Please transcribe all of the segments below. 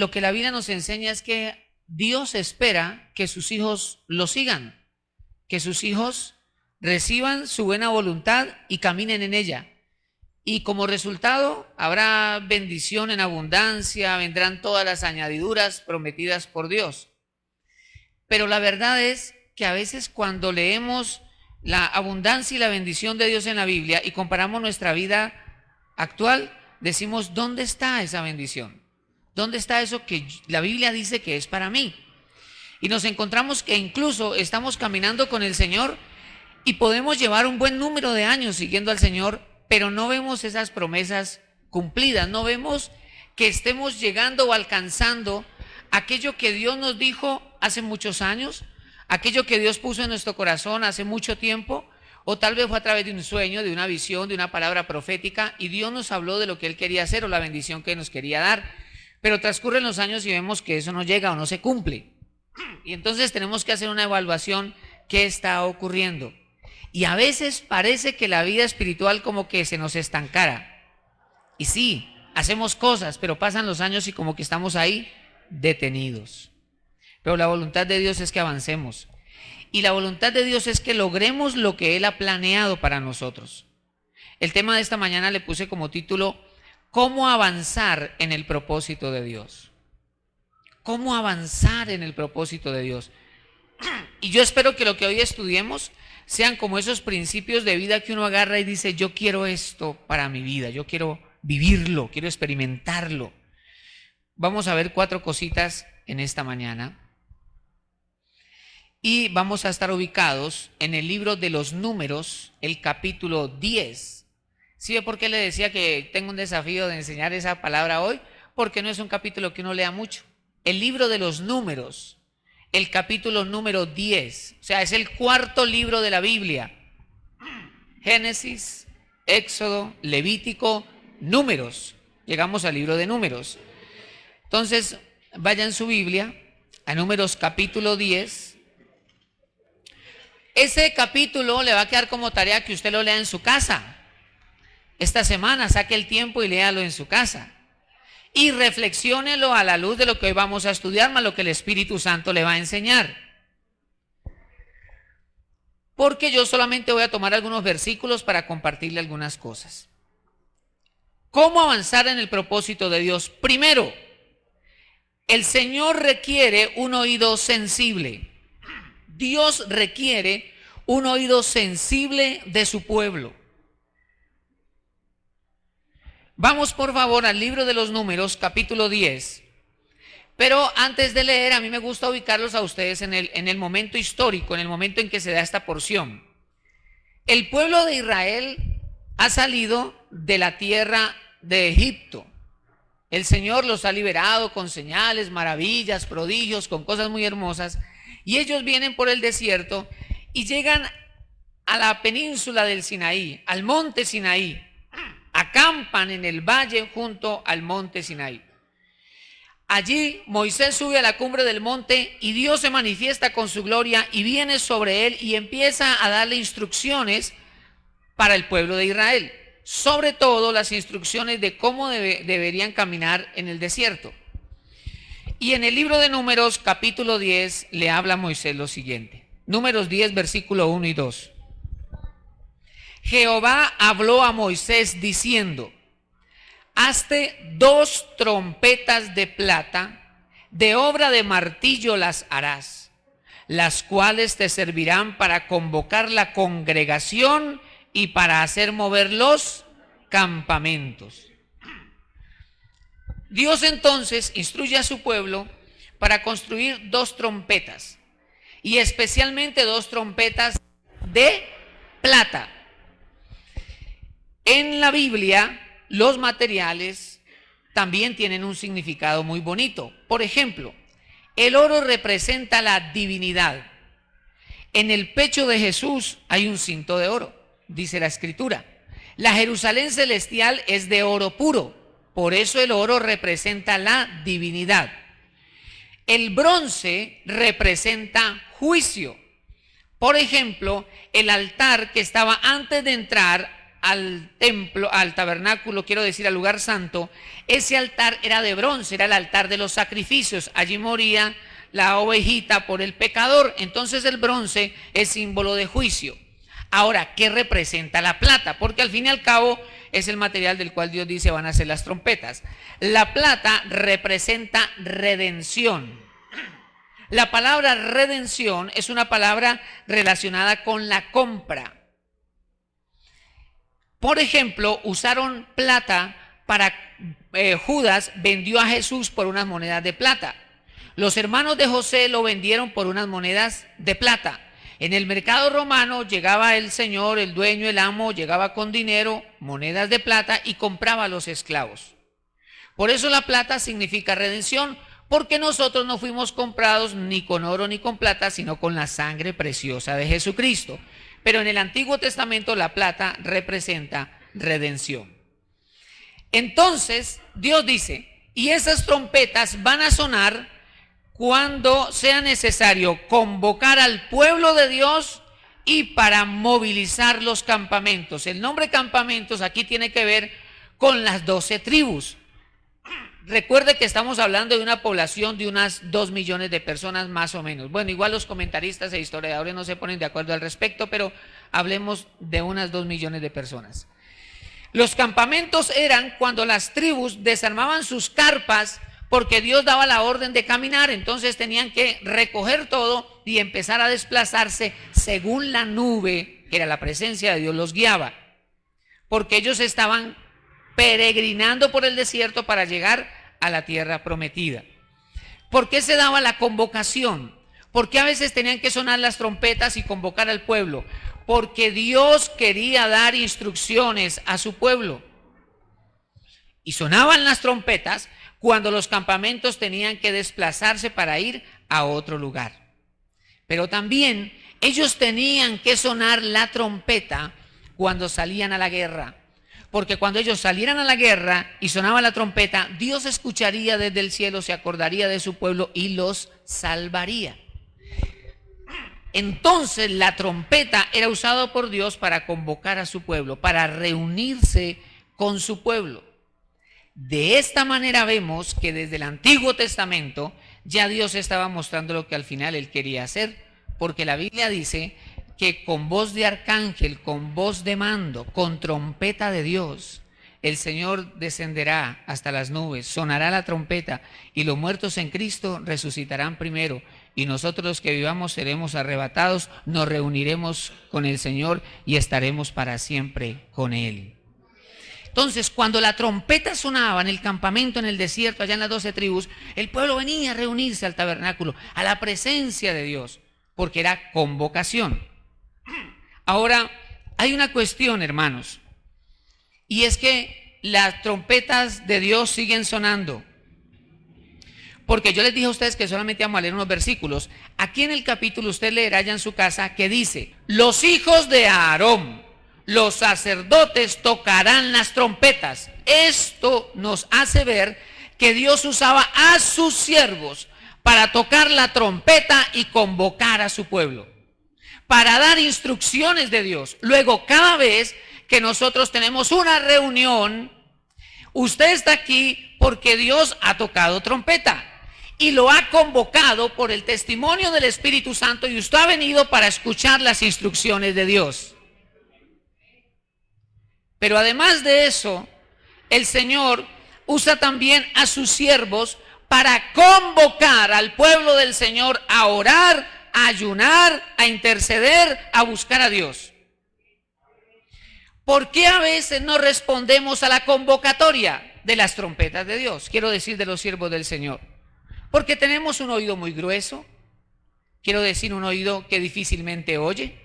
lo que la Biblia nos enseña es que Dios espera que sus hijos lo sigan, que sus hijos reciban su buena voluntad y caminen en ella. Y como resultado habrá bendición en abundancia, vendrán todas las añadiduras prometidas por Dios. Pero la verdad es que a veces cuando leemos la abundancia y la bendición de Dios en la Biblia y comparamos nuestra vida actual, decimos, ¿dónde está esa bendición? ¿Dónde está eso que la Biblia dice que es para mí? Y nos encontramos que incluso estamos caminando con el Señor y podemos llevar un buen número de años siguiendo al Señor, pero no vemos esas promesas cumplidas, no vemos que estemos llegando o alcanzando aquello que Dios nos dijo hace muchos años, aquello que Dios puso en nuestro corazón hace mucho tiempo, o tal vez fue a través de un sueño, de una visión, de una palabra profética, y Dios nos habló de lo que Él quería hacer o la bendición que nos quería dar. Pero transcurren los años y vemos que eso no llega o no se cumple. Y entonces tenemos que hacer una evaluación, ¿qué está ocurriendo? Y a veces parece que la vida espiritual como que se nos estancara. Y sí, hacemos cosas, pero pasan los años y como que estamos ahí detenidos. Pero la voluntad de Dios es que avancemos. Y la voluntad de Dios es que logremos lo que Él ha planeado para nosotros. El tema de esta mañana le puse como título, ¿cómo avanzar en el propósito de Dios? ¿Cómo avanzar en el propósito de Dios? Y yo espero que lo que hoy estudiemos sean como esos principios de vida que uno agarra y dice, yo quiero esto para mi vida, yo quiero vivirlo, quiero experimentarlo. Vamos a ver 4 cositas en esta mañana. Y vamos a estar ubicados en el libro de los Números, el capítulo 10. ¿Sí ve por qué le decía que tengo un desafío de enseñar esa palabra hoy? Porque no es un capítulo que uno lea mucho. El libro de los Números, el capítulo número 10, o sea, es el 4.º libro de la Biblia. Génesis, Éxodo, Levítico, Números. Llegamos al libro de Números. Entonces, vaya en su Biblia a Números capítulo 10. Ese capítulo le va a quedar como tarea que usted lo lea en su casa. Esta semana saque el tiempo y léalo en su casa. Y reflexiónelo a la luz de lo que hoy vamos a estudiar, más lo que el Espíritu Santo le va a enseñar. Porque yo solamente voy a tomar algunos versículos para compartirle algunas cosas. ¿Cómo avanzar en el propósito de Dios? Primero, el Señor requiere un oído sensible. Dios requiere un oído sensible de su pueblo. Vamos por favor al libro de los Números, capítulo 10. Pero antes de leer, a mí me gusta ubicarlos a ustedes en el momento histórico, en el momento en que se da esta porción. El pueblo de Israel ha salido de la tierra de Egipto. El Señor los ha liberado con señales, maravillas, prodigios, con cosas muy hermosas. Y ellos vienen por el desierto y llegan a la península del Sinaí, al monte Sinaí. Acampan en el valle junto al monte Sinaí. Allí Moisés sube a la cumbre del monte y Dios se manifiesta con su gloria y viene sobre él y empieza a darle instrucciones para el pueblo de Israel. Sobre todo las instrucciones de cómo deberían caminar en el desierto. Y en el libro de Números, capítulo 10, le habla a Moisés lo siguiente. Números 10, versículo 1 y 2. Jehová habló a Moisés diciendo, hazte 2 trompetas de plata, de obra de martillo las harás, las cuales te servirán para convocar la congregación y para hacer mover los campamentos. Dios entonces instruye a su pueblo para construir 2 trompetas y especialmente 2 trompetas de plata. En la Biblia los materiales también tienen un significado muy bonito. Por ejemplo, el oro representa la divinidad. En el pecho de Jesús hay un cinto de oro, dice la Escritura. La Jerusalén celestial es de oro puro. Por eso el oro representa la divinidad. El bronce representa juicio. Por ejemplo, el altar que estaba antes de entrar al templo, al tabernáculo, quiero decir, al lugar santo, ese altar era de bronce, era el altar de los sacrificios. Allí moría la ovejita por el pecador. Entonces el bronce es símbolo de juicio. Ahora, ¿qué representa la plata? Porque al fin y al cabo es el material del cual Dios dice van a ser las trompetas. La plata representa redención. La palabra redención es una palabra relacionada con la compra. Por ejemplo, usaron plata para Judas vendió a Jesús por unas monedas de plata. Los hermanos de José lo vendieron por unas monedas de plata. En el mercado romano llegaba el señor, el dueño, el amo, llegaba con dinero, monedas de plata y compraba a los esclavos. Por eso la plata significa redención, porque nosotros no fuimos comprados ni con oro ni con plata, sino con la sangre preciosa de Jesucristo. Pero en el Antiguo Testamento la plata representa redención. Entonces Dios dice, y esas trompetas van a sonar cuando sea necesario convocar al pueblo de Dios y para movilizar los campamentos. El nombre campamentos aquí tiene que ver con las 12 tribus. Recuerde que estamos hablando de una población de unas 2 millones de personas más o menos. Bueno, igual los comentaristas e historiadores no se ponen de acuerdo al respecto, pero hablemos de unas 2 millones de personas. Los campamentos eran cuando las tribus desarmaban sus carpas porque Dios daba la orden de caminar, entonces tenían que recoger todo y empezar a desplazarse según la nube, que era la presencia de Dios, los guiaba. Porque ellos estaban peregrinando por el desierto para llegar a la tierra prometida. ¿Por qué se daba la convocación? ¿Por qué a veces tenían que sonar las trompetas y convocar al pueblo? Porque Dios quería dar instrucciones a su pueblo. Y sonaban las trompetas cuando los campamentos tenían que desplazarse para ir a otro lugar. Pero también ellos tenían que sonar la trompeta cuando salían a la guerra. Porque cuando ellos salieran a la guerra y sonaba la trompeta, Dios escucharía desde el cielo, se acordaría de su pueblo y los salvaría. Entonces la trompeta era usada por Dios para convocar a su pueblo, para reunirse con su pueblo. De esta manera vemos que desde el Antiguo Testamento ya Dios estaba mostrando lo que al final Él quería hacer, porque la Biblia dice que con voz de arcángel, con voz de mando, con trompeta de Dios, el Señor descenderá hasta las nubes, sonará la trompeta y los muertos en Cristo resucitarán primero y nosotros los que vivamos seremos arrebatados, nos reuniremos con el Señor y estaremos para siempre con Él. Entonces, cuando la trompeta sonaba en el campamento, en el desierto, allá en las 12 tribus, el pueblo venía a reunirse al tabernáculo, a la presencia de Dios, porque era convocación. Ahora, hay una cuestión, hermanos, y es que las trompetas de Dios siguen sonando. Porque yo les dije a ustedes que solamente vamos a leer unos versículos. Aquí en el capítulo usted leerá ya en su casa que dice, los hijos de Aarón, los sacerdotes tocarán las trompetas. Esto nos hace ver que Dios usaba a sus siervos para tocar la trompeta y convocar a su pueblo, para dar instrucciones de Dios. Luego, cada vez que nosotros tenemos una reunión, usted está aquí porque Dios ha tocado trompeta y lo ha convocado por el testimonio del Espíritu Santo y usted ha venido para escuchar las instrucciones de Dios. Pero además de eso, el Señor usa también a sus siervos para convocar al pueblo del Señor a orar, a ayunar, a interceder, a buscar a Dios. ¿Por qué a veces no respondemos a la convocatoria de las trompetas de Dios? Quiero decir, de los siervos del Señor. Porque tenemos un oído muy grueso. Quiero decir, un oído que difícilmente oye.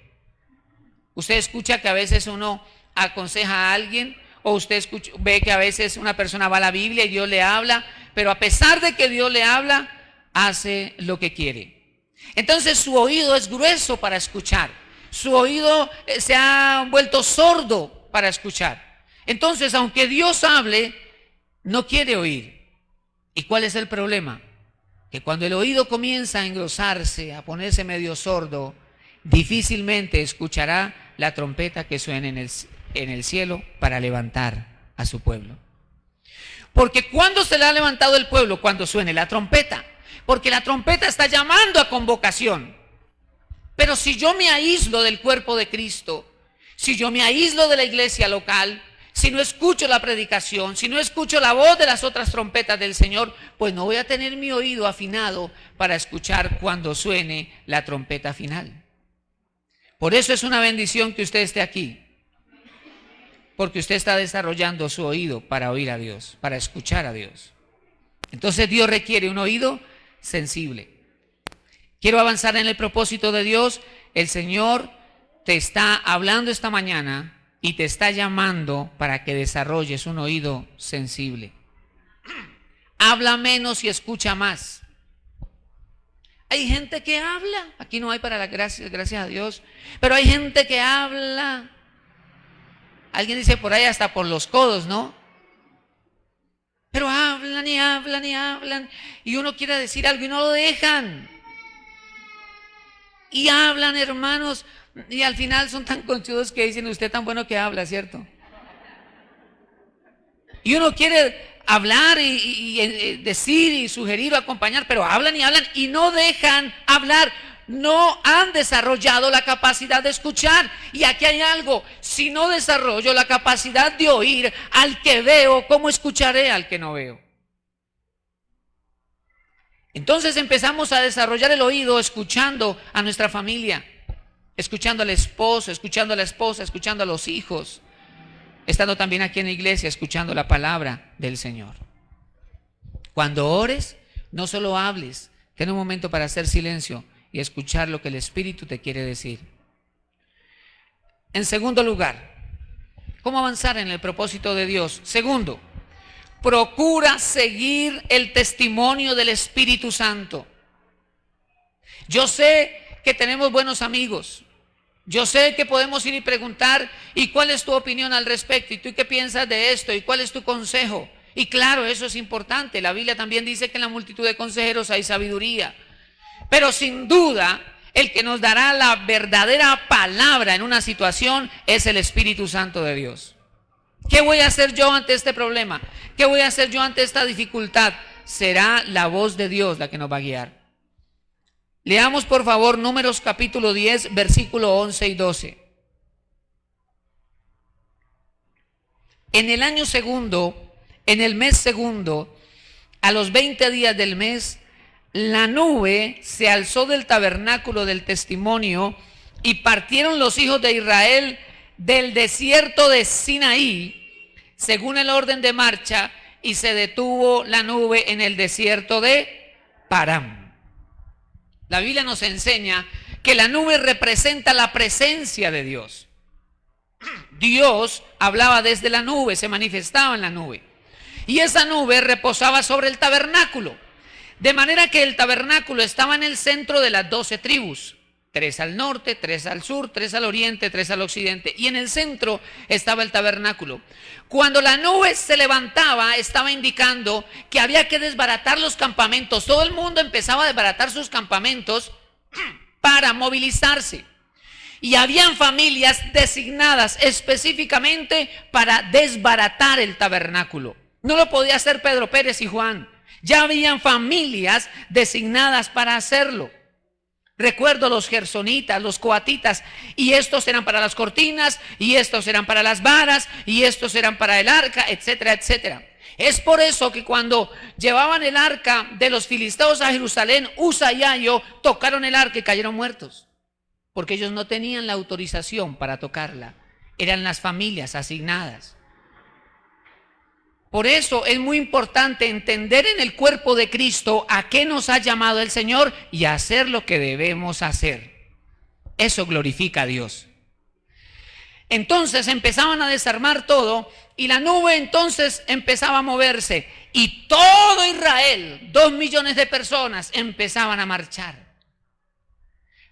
Usted escucha que a veces uno aconseja a alguien, o usted ve que a veces una persona va a la Biblia y Dios le habla, pero a pesar de que Dios le habla, hace lo que quiere. Entonces su oído es grueso para escuchar, su oído se ha vuelto sordo para escuchar. Entonces, aunque Dios hable, no quiere oír. ¿Y cuál es el problema? Que cuando el oído comienza a engrosarse, a ponerse medio sordo, difícilmente escuchará la trompeta que suena en el cielo para levantar a su pueblo. Porque ¿cuándo se le ha levantado el pueblo? Cuando suene la trompeta. Porque la trompeta está llamando a convocación. Pero si yo me aíslo del cuerpo de Cristo, si yo me aíslo de la iglesia local, si no escucho la predicación, si no escucho la voz de las otras trompetas del Señor, pues no voy a tener mi oído afinado para escuchar cuando suene la trompeta final. Por eso es una bendición que usted esté aquí. Porque usted está desarrollando su oído para oír a Dios, para escuchar a Dios. Entonces Dios requiere un oído sensible. Quiero avanzar en el propósito de Dios. El Señor te está hablando esta mañana y te está llamando para que desarrolles un oído sensible. Habla menos y escucha más. Hay gente que habla, aquí no hay para la gracia, gracias a Dios, pero hay gente que habla. Alguien dice por ahí hasta por los codos, ¿no? Pero hablan y hablan y hablan y uno quiere decir algo y no lo dejan. Y hablan, hermanos, y al final son tan conchudos que dicen usted tan bueno que habla, ¿cierto? Y uno quiere hablar y decir y sugerir o acompañar, pero hablan y no dejan hablar. No han desarrollado la capacidad de escuchar. Y aquí hay algo: si no desarrollo la capacidad de oír al que veo, ¿cómo escucharé al que no veo? Entonces empezamos a desarrollar el oído escuchando a nuestra familia, escuchando al esposo, escuchando a la esposa, escuchando a los hijos, estando también aquí en la iglesia, escuchando la palabra del Señor. Cuando ores, no solo hables, ten un momento para hacer silencio y escuchar lo que el Espíritu te quiere decir. En segundo lugar, ¿cómo avanzar en el propósito de Dios? Segundo, procura seguir el testimonio del Espíritu Santo. Yo sé que tenemos buenos amigos. Yo sé que podemos ir y preguntar, ¿y cuál es tu opinión al respecto? ¿Y tú qué piensas de esto? ¿Y cuál es tu consejo? Y claro, eso es importante. La Biblia también dice que en la multitud de consejeros hay sabiduría. Pero sin duda, el que nos dará la verdadera palabra en una situación es el Espíritu Santo de Dios. ¿Qué voy a hacer yo ante este problema? ¿Qué voy a hacer yo ante esta dificultad? Será la voz de Dios la que nos va a guiar. Leamos por favor Números capítulo 10, versículo 11 y 12. En el año segundo, en el mes segundo, a los 20 días del mes, la nube se alzó del tabernáculo del testimonio y partieron los hijos de Israel del desierto de Sinaí, según el orden de marcha, y se detuvo la nube en el desierto de Param. La Biblia nos enseña que la nube representa la presencia de Dios. Dios hablaba desde la nube, se manifestaba en la nube. Y esa nube reposaba sobre el tabernáculo. De manera que el tabernáculo estaba en el centro de las 12 tribus. 3 al norte, 3 al sur, 3 al oriente, 3 al occidente. Y en el centro estaba el tabernáculo. Cuando la nube se levantaba, estaba indicando que había que desbaratar los campamentos. Todo el mundo empezaba a desbaratar sus campamentos para movilizarse. Y habían familias designadas específicamente para desbaratar el tabernáculo. No lo podía hacer Pedro Pérez y Juan. Ya habían familias designadas para hacerlo. Recuerdo los gersonitas, los coatitas, y estos eran para las cortinas, y estos eran para las varas, y estos eran para el arca, etcétera, etcétera. Es por eso que cuando llevaban el arca de los filisteos a Jerusalén, Usa y Ayo tocaron el arca y cayeron muertos, porque ellos no tenían la autorización para tocarla. Eran las familias asignadas. Por eso es muy importante entender en el cuerpo de Cristo a qué nos ha llamado el Señor y hacer lo que debemos hacer. Eso glorifica a Dios. Entonces empezaban a desarmar todo y la nube entonces empezaba a moverse y todo Israel, 2 millones de personas, empezaban a marchar.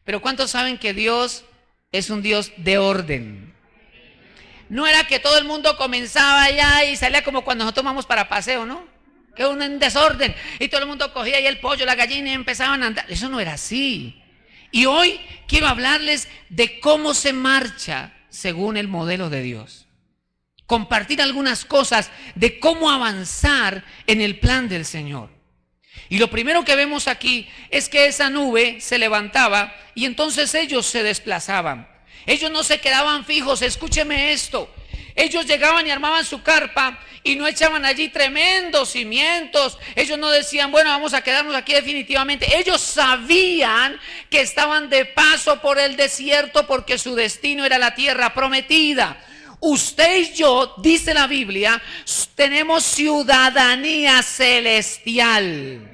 Pero ¿cuántos saben que Dios es un Dios de orden? No era que todo el mundo comenzaba ya y salía como cuando nosotros vamos para paseo, ¿no? Que uno en desorden y todo el mundo cogía ahí el pollo, la gallina y empezaban a andar. Eso no era así. Y hoy quiero hablarles de cómo se marcha según el modelo de Dios. compartir algunas cosas de cómo avanzar en el plan del Señor. Y lo primero que vemos aquí es que esa nube se levantaba y entonces ellos se desplazaban. Ellos no se quedaban fijos, escúcheme esto. Ellos llegaban y armaban su carpa y no echaban allí tremendos cimientos. Ellos no decían, bueno, vamos a quedarnos aquí definitivamente. Ellos sabían que estaban de paso por el desierto porque su destino era la tierra prometida. Usted y yo, dice la Biblia, tenemos ciudadanía celestial.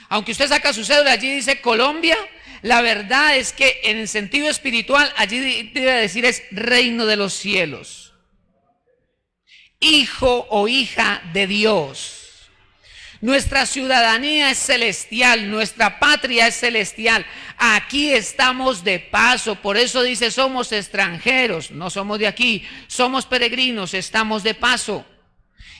Aunque usted saca su cédula, allí dice Colombia, la verdad es que en el sentido espiritual, allí debe decir es reino de los cielos. Hijo o hija de Dios. Nuestra ciudadanía es celestial, nuestra patria es celestial. Aquí estamos de paso, por eso dice somos extranjeros, no somos de aquí, somos peregrinos, estamos de paso.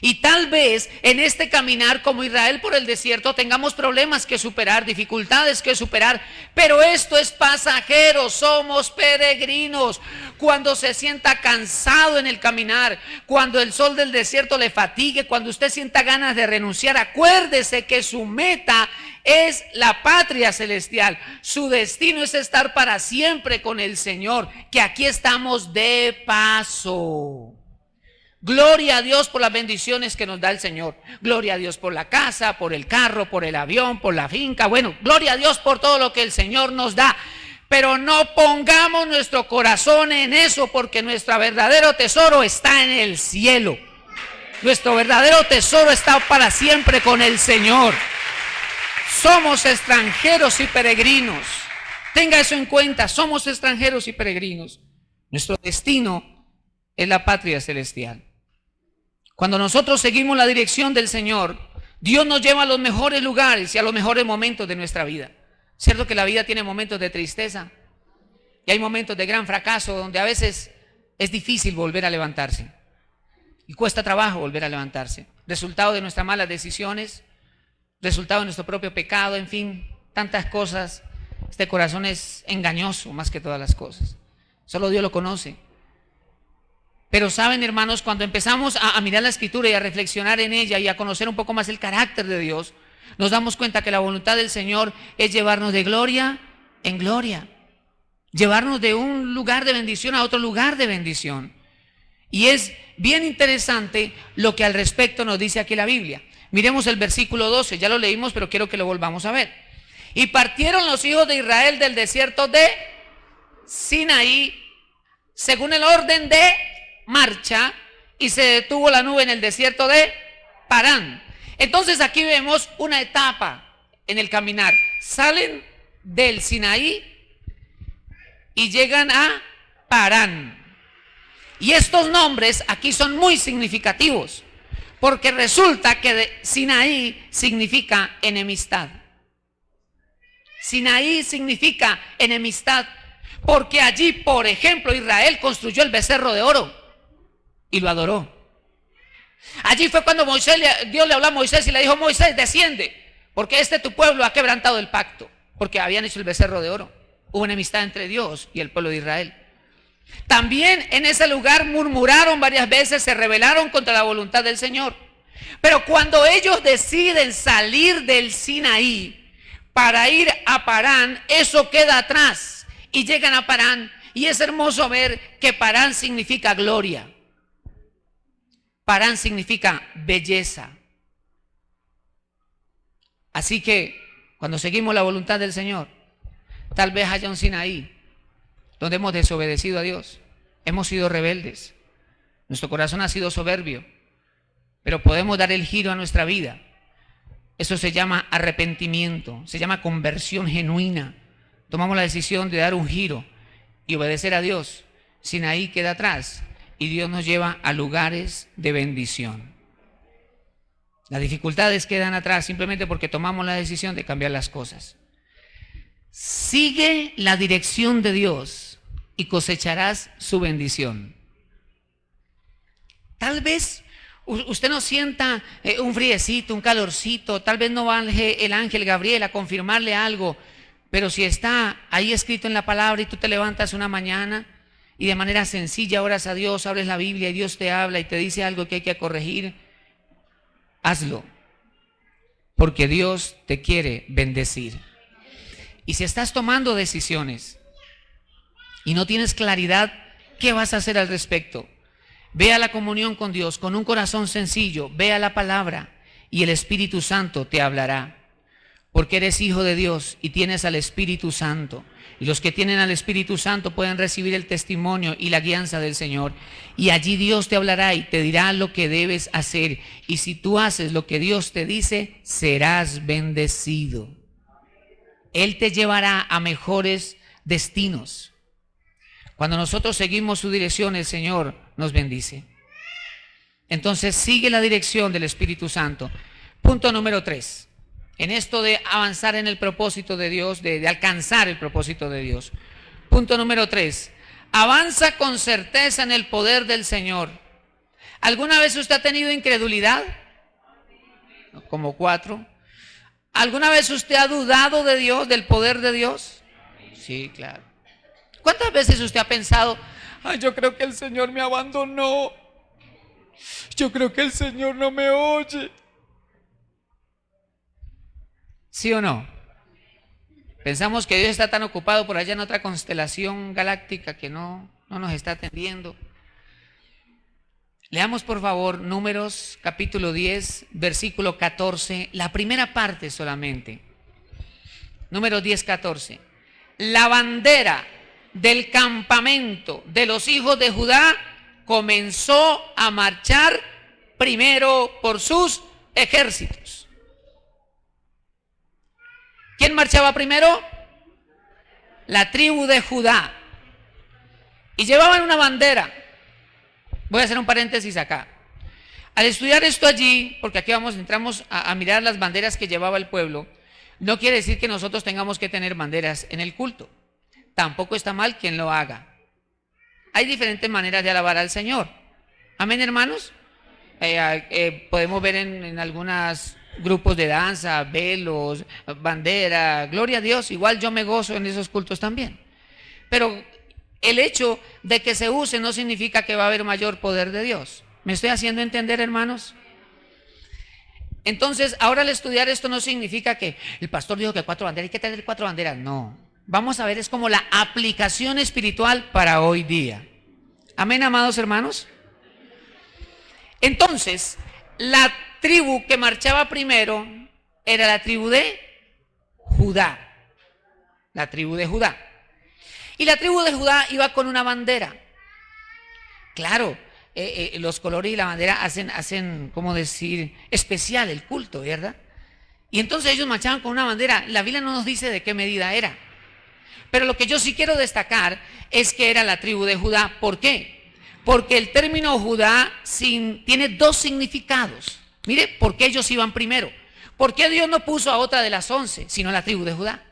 Y tal vez en este caminar como Israel por el desierto tengamos problemas que superar, dificultades que superar, pero esto es pasajero, somos peregrinos. Cuando se sienta cansado en el caminar, cuando el sol del desierto le fatigue, cuando usted sienta ganas de renunciar, acuérdese que su meta es la patria celestial. Su destino es estar para siempre con el Señor, que aquí estamos de paso. Gloria a Dios por las bendiciones que nos da el Señor. Gloria a Dios por la casa, por el carro, por el avión, por la finca. Bueno, gloria a Dios por todo lo que el Señor nos da. Pero no pongamos nuestro corazón en eso, porque nuestro verdadero tesoro está en el cielo. Nuestro verdadero tesoro está para siempre con el Señor. Somos extranjeros y peregrinos. Tenga eso en cuenta, somos extranjeros y peregrinos. Nuestro destino es la patria celestial. Cuando nosotros seguimos la dirección del Señor, Dios nos lleva a los mejores lugares y a los mejores momentos de nuestra vida. Cierto que la vida tiene momentos de tristeza y hay momentos de gran fracaso donde a veces es difícil volver a levantarse y cuesta trabajo volver a levantarse. Resultado de nuestras malas decisiones, resultado de nuestro propio pecado, en fin, tantas cosas. Este corazón es engañoso más que todas las cosas. Solo Dios lo conoce. Pero saben, hermanos, cuando empezamos a mirar la Escritura y a reflexionar en ella y a conocer un poco más el carácter de Dios, nos damos cuenta que la voluntad del Señor es llevarnos de gloria en gloria, llevarnos de un lugar de bendición a otro lugar de bendición. Y es bien interesante lo que al respecto nos dice aquí la Biblia. Miremos el versículo 12, ya lo leímos, pero quiero que lo volvamos a ver. Y partieron los hijos de Israel del desierto de Sinaí, según el orden de marcha, y se detuvo la nube en el desierto de Parán. Entonces aquí vemos una etapa en el caminar. Salen del Sinaí y llegan a Parán. Y estos nombres aquí son muy significativos, porque resulta que Sinaí significa enemistad. Sinaí significa enemistad, porque allí, por ejemplo, Israel construyó el becerro de oro y lo adoró. Allí fue cuando Dios le habló a Moisés y le dijo: Moisés, desciende, porque tu pueblo ha quebrantado el pacto, porque habían hecho el becerro de oro. Hubo enemistad entre Dios y el pueblo de Israel. También en ese lugar murmuraron varias veces, se rebelaron contra la voluntad del Señor. Pero cuando ellos deciden salir del Sinaí para ir a Parán, eso queda atrás y llegan a Parán. Y es hermoso ver que Parán significa gloria. Parán significa belleza. Así que cuando seguimos la voluntad del Señor, tal vez haya un Sinaí donde hemos desobedecido a Dios, hemos sido rebeldes, nuestro corazón ha sido soberbio, pero podemos dar el giro a nuestra vida. Eso se llama arrepentimiento, se llama conversión genuina. Tomamos la decisión de dar un giro y obedecer a Dios. Sinaí queda atrás y Dios nos lleva a lugares de bendición. Las dificultades quedan atrás simplemente porque tomamos la decisión de cambiar las cosas. Sigue la dirección de Dios y cosecharás su bendición. Tal vez usted no sienta un friecito, un calorcito, tal vez no va el ángel Gabriel a confirmarle algo, pero si está ahí escrito en la palabra y tú te levantas una mañana y de manera sencilla oras a Dios, abres la Biblia y Dios te habla y te dice algo que hay que corregir, hazlo, porque Dios te quiere bendecir. Y si estás tomando decisiones y no tienes claridad, ¿qué vas a hacer al respecto? Ve a la comunión con Dios con un corazón sencillo, ve a la palabra y el Espíritu Santo te hablará. Porque eres hijo de Dios y tienes al Espíritu Santo. Y los que tienen al Espíritu Santo pueden recibir el testimonio y la guianza del Señor. Y allí Dios te hablará y te dirá lo que debes hacer. Y si tú haces lo que Dios te dice, serás bendecido. Él te llevará a mejores destinos. Cuando nosotros seguimos su dirección, el Señor nos bendice. Entonces sigue la dirección del Espíritu Santo. Punto número 3. En esto de avanzar en el propósito de Dios, de alcanzar el propósito de Dios. Punto número 3. Avanza con certeza en el poder del Señor. ¿Alguna vez usted ha tenido incredulidad? Como 4. ¿Alguna vez usted ha dudado de Dios, del poder de Dios? Sí, claro. ¿Cuántas veces usted ha pensado, ay, yo creo que el Señor me abandonó? Yo creo que el Señor no me oye. ¿Sí o no? Pensamos que Dios está tan ocupado por allá en otra constelación galáctica que no nos está atendiendo. Leamos por favor Números capítulo 10, versículo 14, la primera parte solamente. Números 10, 14. La bandera del campamento de los hijos de Judá comenzó a marchar primero por sus ejércitos. ¿Quién marchaba primero? La tribu de Judá. Y llevaban una bandera. Voy a hacer un paréntesis acá. Al estudiar esto allí, porque aquí entramos a mirar las banderas que llevaba el pueblo, no quiere decir que nosotros tengamos que tener banderas en el culto. Tampoco está mal quien lo haga. Hay diferentes maneras de alabar al Señor. Amén, hermanos. Podemos ver en algunos grupos de danza, velos, bandera, gloria a Dios. Igual yo me gozo en esos cultos también. Pero el hecho de que se use no significa que va a haber mayor poder de Dios. ¿Me estoy haciendo entender, hermanos? Entonces, ahora al estudiar esto no significa que el pastor dijo que 4 banderas, hay que tener 4 banderas. No. Vamos a ver, es como la aplicación espiritual para hoy día. Amén, amados hermanos. Entonces, la tribu que marchaba primero era la tribu de Judá. La tribu de Judá. Y la tribu de Judá iba con una bandera. Claro, los colores y la bandera hacen, ¿cómo decir?, especial el culto, ¿verdad? Y entonces ellos marchaban con una bandera. La Biblia no nos dice de qué medida era. Pero lo que yo sí quiero destacar es que era la tribu de Judá. ¿Por qué? Porque el término Judá tiene 2 significados. Mire, ¿por qué ellos iban primero? ¿Por qué Dios no puso a otra de las 11, sino a la tribu de Judá?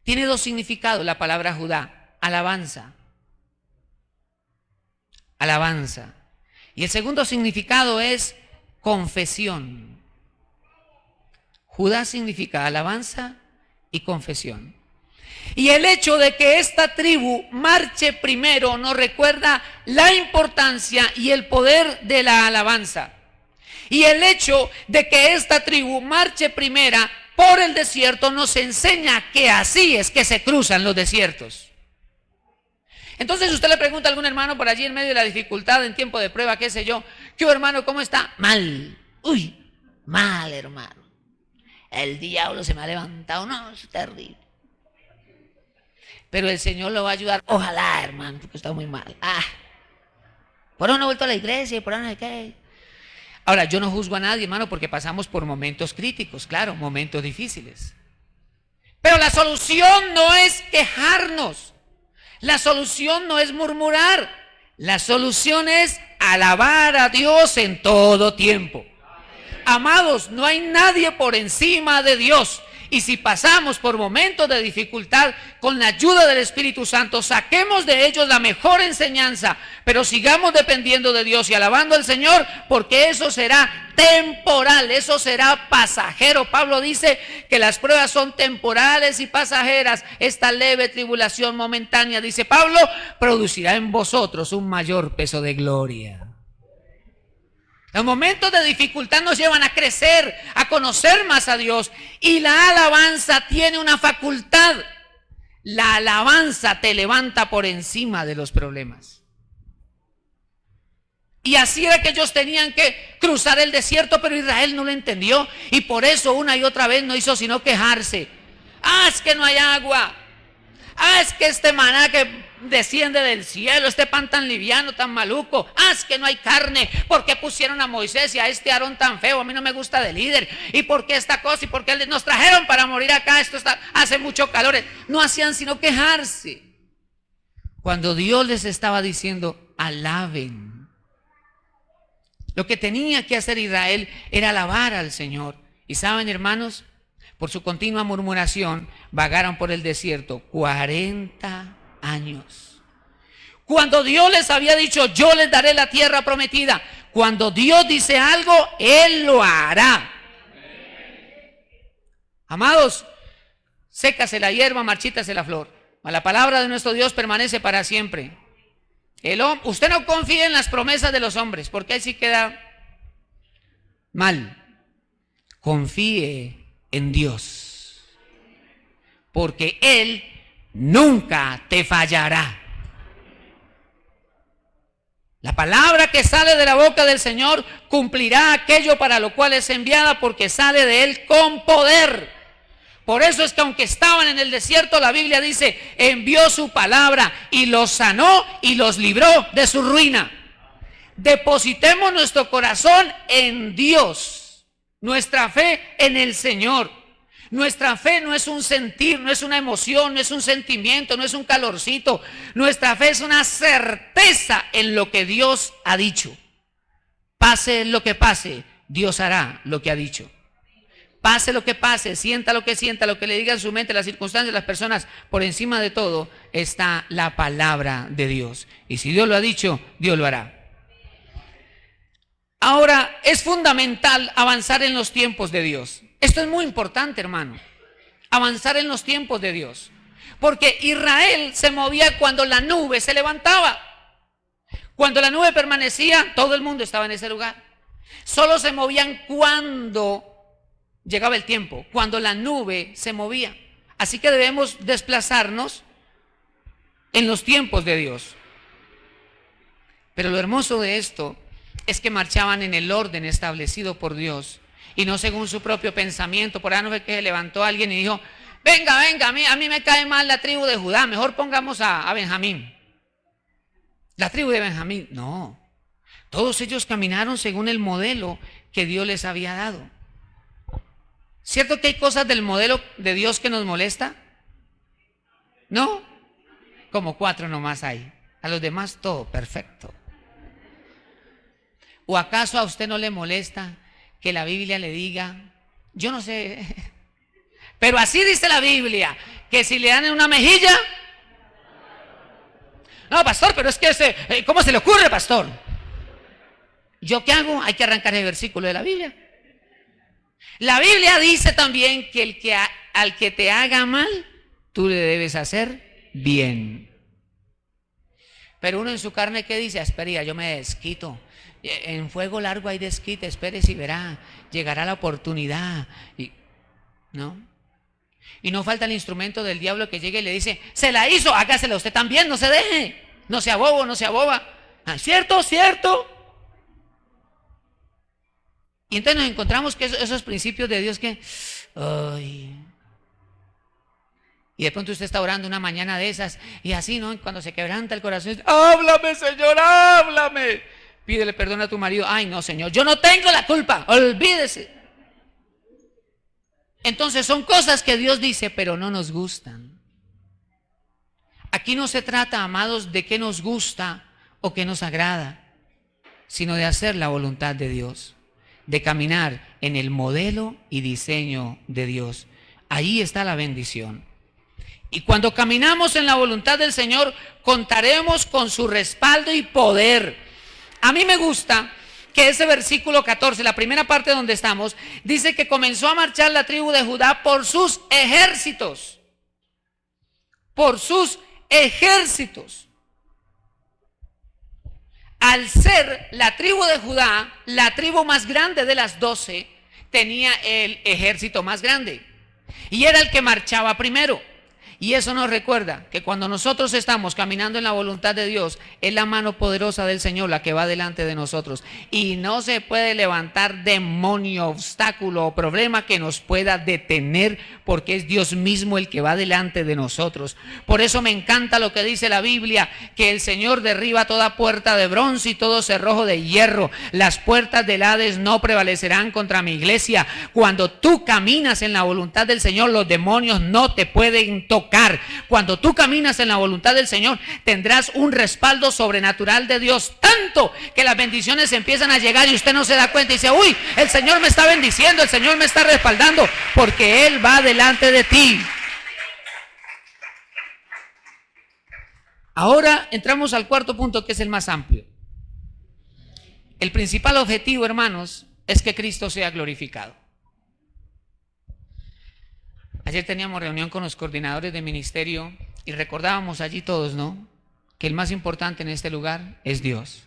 Tiene 2 significados la palabra Judá. Alabanza. Alabanza. Y el segundo significado es confesión. Judá significa alabanza y confesión. Y el hecho de que esta tribu marche primero nos recuerda la importancia y el poder de la alabanza. Y el hecho de que esta tribu marche primera por el desierto nos enseña que así es que se cruzan los desiertos. Entonces usted le pregunta a algún hermano por allí en medio de la dificultad, en tiempo de prueba, qué sé yo, ¿qué hermano, cómo está? Mal. Uy, mal, hermano. El diablo se me ha levantado, no, es terrible. Pero el Señor lo va a ayudar, ojalá, hermano, porque está muy mal. Por ahora no he vuelto a la iglesia y por ahora no sé qué. Ahora, yo no juzgo a nadie, hermano, porque pasamos por momentos críticos, claro, momentos difíciles. Pero la solución no es quejarnos. La solución no es murmurar. La solución es alabar a Dios en todo tiempo. Amados, no hay nadie por encima de Dios. Y si pasamos por momentos de dificultad, con la ayuda del Espíritu Santo, saquemos de ellos la mejor enseñanza, pero sigamos dependiendo de Dios y alabando al Señor, porque eso será temporal, eso será pasajero. Pablo dice que las pruebas son temporales y pasajeras. Esta leve tribulación momentánea, dice Pablo, producirá en vosotros un mayor peso de gloria. Los momentos de dificultad nos llevan a crecer, a conocer más a Dios. Y la alabanza tiene una facultad. La alabanza te levanta por encima de los problemas. Y así era que ellos tenían que cruzar el desierto, pero Israel no lo entendió. Y por eso una y otra vez no hizo sino quejarse. Es que no hay agua. Es que este maná que desciende del cielo, este pan tan liviano, tan maluco. Es que no hay carne. ¿Por qué pusieron a Moisés y a este Aarón tan feo? A mí no me gusta de líder. ¿Y por qué esta cosa? ¿Y por qué nos trajeron para morir acá? Hace mucho calor. No hacían sino quejarse. Cuando Dios les estaba diciendo, alaben. Lo que tenía que hacer Israel era alabar al Señor. Y saben, hermanos, por su continua murmuración, vagaron por el desierto 40 años. Cuando Dios les había dicho, yo les daré la tierra prometida. Cuando Dios dice algo, Él lo hará. Amados, sécase la hierba, marchítase la flor. La palabra de nuestro Dios permanece para siempre. Usted no confíe en las promesas de los hombres, porque ahí sí queda mal. Confíe en Dios, porque Él nunca te fallará. La palabra que sale de la boca del Señor cumplirá aquello para lo cual es enviada, porque sale de Él con poder. Por eso es que aunque estaban en el desierto, la Biblia dice, envió su palabra y los sanó y los libró de su ruina. Depositemos nuestro corazón en Dios, nuestra fe en el Señor. Nuestra fe no es un sentir, no es una emoción, no es un sentimiento, no es un calorcito. Nuestra fe es una certeza en lo que Dios ha dicho. Pase lo que pase, Dios hará lo que ha dicho. Pase lo que pase, sienta lo que le diga en su mente, las circunstancias, las personas, por encima de todo está la palabra de Dios. Y si Dios lo ha dicho, Dios lo hará. Ahora, es fundamental avanzar en los tiempos de Dios. Esto es muy importante, hermano. Avanzar en los tiempos de Dios. Porque Israel se movía cuando la nube se levantaba. Cuando la nube permanecía, todo el mundo estaba en ese lugar. Solo se movían cuando llegaba el tiempo, cuando la nube se movía. Así que debemos desplazarnos en los tiempos de Dios. Pero lo hermoso de esto es que marchaban en el orden establecido por Dios y no según su propio pensamiento. Por ahí no fue que se levantó alguien y dijo, venga, a mí me cae mal la tribu de Judá, mejor pongamos a Benjamín. La tribu de Benjamín, no. Todos ellos caminaron según el modelo que Dios les había dado. ¿Cierto que hay cosas del modelo de Dios que nos molesta? ¿No? Como 4 nomás hay. A los demás todo perfecto. ¿O acaso a usted no le molesta que la Biblia le diga, yo no sé, pero así dice la Biblia, que si le dan en una mejilla? No, pastor, pero es que ¿cómo se le ocurre, pastor? ¿Yo qué hago? Hay que arrancar el versículo de la Biblia. La Biblia dice también que al que te haga mal, tú le debes hacer bien. Pero uno en su carne, ¿qué dice? Espera, yo me desquito. En fuego largo hay desquite, espere si verá, llegará la oportunidad. ¿No? Y no falta el instrumento del diablo que llegue y le dice, se la hizo, hágasela usted también, no se deje, no sea bobo, no sea boba. ¿Cierto? Y entonces nos encontramos que esos principios de Dios que, y de pronto usted está orando una mañana de esas, y así, ¿no? Cuando se quebranta el corazón, dice, háblame, Señor, háblame. Pídele perdón a tu marido. Ay, no, Señor, yo no tengo la culpa, olvídese. Entonces son cosas que Dios dice, pero no nos gustan. Aquí no se trata, amados, de qué nos gusta o qué nos agrada, sino de hacer la voluntad de Dios, de caminar en el modelo y diseño de Dios. ahí está la bendición. Y cuando caminamos en la voluntad del Señor, contaremos con su respaldo y poder. A mí me gusta que ese versículo 14, la primera parte donde estamos, dice que comenzó a marchar la tribu de Judá por sus ejércitos. Por sus ejércitos. Al ser la tribu de Judá, la tribu más grande de las 12, tenía el ejército más grande. Y era el que marchaba primero. Y eso nos recuerda que cuando nosotros estamos caminando en la voluntad de Dios, es la mano poderosa del Señor la que va delante de nosotros. Y no se puede levantar demonio, obstáculo o problema que nos pueda detener, porque es Dios mismo el que va delante de nosotros. Por eso me encanta lo que dice la Biblia, que el Señor derriba toda puerta de bronce y todo cerrojo de hierro. Las puertas del Hades no prevalecerán contra mi iglesia. Cuando tú caminas en la voluntad del Señor, los demonios no te pueden tocar. Cuando tú caminas en la voluntad del Señor, tendrás un respaldo sobrenatural de Dios, tanto que las bendiciones empiezan a llegar y usted no se da cuenta y dice: uy, el Señor me está bendiciendo, el Señor me está respaldando, porque Él va delante de ti. Ahora entramos al cuarto punto, que es el más amplio. El principal objetivo, hermanos, es que Cristo sea glorificado. Ayer teníamos reunión con los coordinadores de ministerio y recordábamos allí todos, ¿no?, que el más importante en este lugar es Dios.